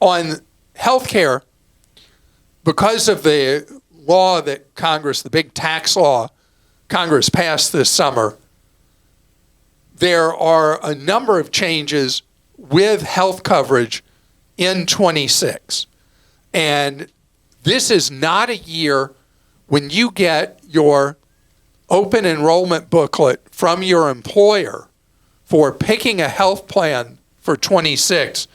on healthcare, because of the law that Congress, the big tax law Congress passed this summer, there are a number of changes with health coverage in 26. And this is not a year when you get your open enrollment booklet from your employer for picking a health plan for 26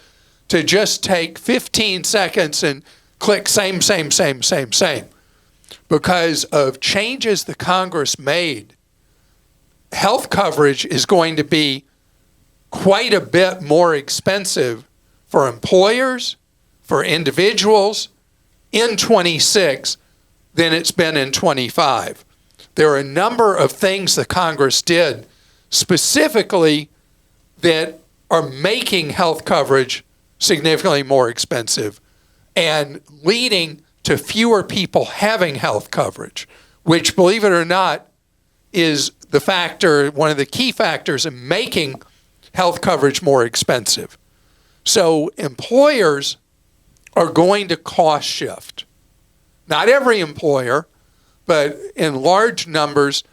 to just take 15 seconds and click same. Because of changes the Congress made, health coverage is going to be quite a bit more expensive for employers, for individuals in 26 than it's been in 25. There are a number of things that Congress did specifically that are making health coverage significantly more expensive and leading to fewer people having health coverage, which, believe it or not, is the factor, one of the key factors in making health coverage more expensive. So employers are going to cost shift. Not every employer, but in large numbers,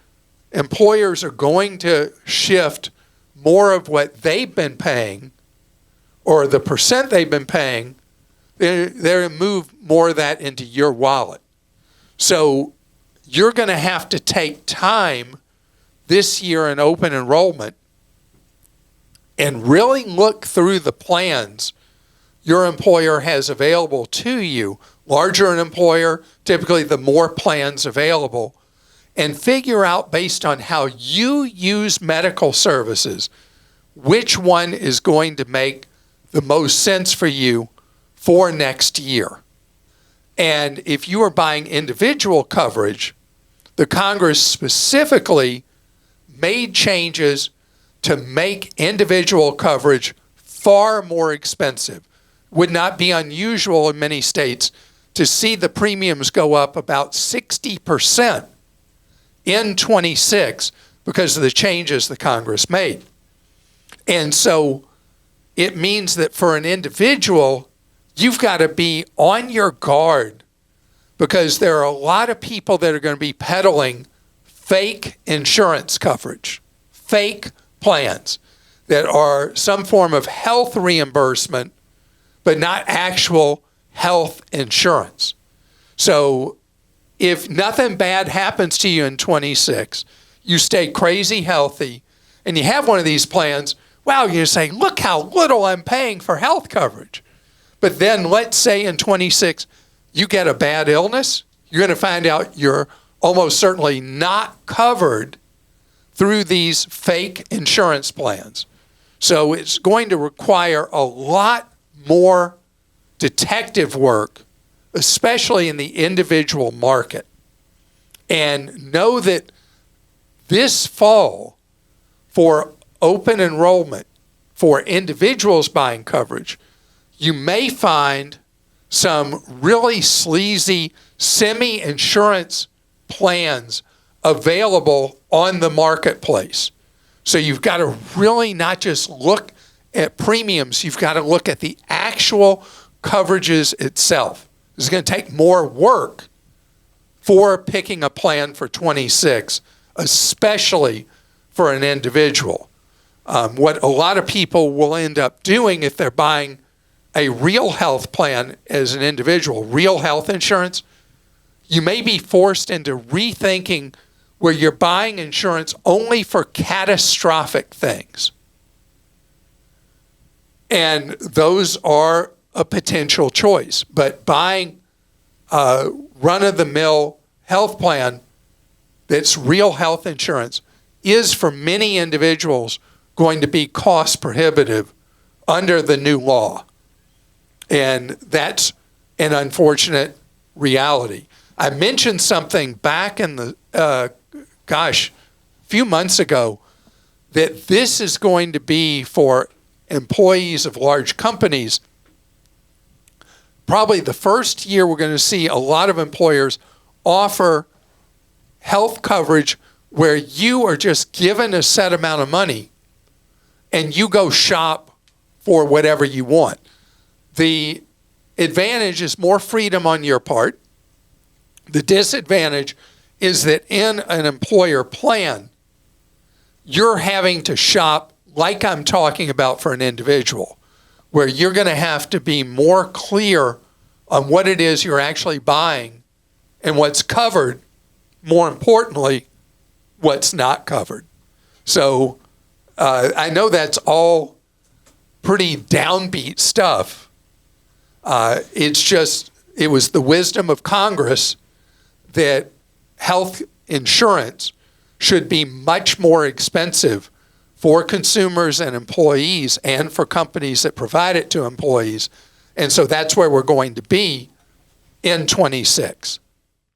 employers are going to shift more of what they've been paying, or the percent they've been paying, they're going to move more of that into your wallet. So you're going to have to take time this year in open enrollment and really look through the plans your employer has available to you. Larger an employer, typically the more plans available, and figure out based on how you use medical services, which one is going to make the most sense for you for next year. And if you are buying individual coverage, the Congress specifically made changes to make individual coverage far more expensive. Would not be unusual in many states to see the premiums go up about 60% in 26 because of the changes the Congress made. And so it means that for an individual, you've got to be on your guard because there are a lot of people that are going to be peddling fake insurance coverage, fake plans that are some form of health reimbursement, but not actual health insurance. So if nothing bad happens to you in 26, you stay crazy healthy, and you have one of these plans, wow, you're saying, look how little I'm paying for health coverage. But then let's say in 26, you get a bad illness, you're going to find out you're almost certainly not covered through these fake insurance plans. So it's going to require a lot more detective work, especially in the individual market. And know that this fall, for open enrollment, for individuals buying coverage, you may find some really sleazy semi-insurance plans available on the marketplace. So you've got to really not just look at premiums, you've got to look at the actual coverages itself. It's going to take more work for picking a plan for 26, especially for an individual. What a lot of people will end up doing if they're buying a real health plan as an individual, real health insurance, you may be forced into rethinking where you're buying insurance only for catastrophic things. And those are a potential choice. But buying a run-of-the-mill health plan that's real health insurance is, for many individuals, going to be cost prohibitive under the new law. And that's an unfortunate reality. I mentioned something back in the, a few months ago, that this is going to be for employees of large companies. Probably the first year we're going to see a lot of employers offer health coverage where you are just given a set amount of money and you go shop for whatever you want. The advantage is more freedom on your part. The disadvantage is that in an employer plan, you're having to shop like I'm talking about for an individual, where you're going to have to be more clear on what it is you're actually buying and what's covered, more importantly, what's not covered. So I know that's all pretty downbeat stuff. It was the wisdom of Congress that health insurance should be much more expensive for consumers and employees and for companies that provide it to employees. And so that's where we're going to be in 26.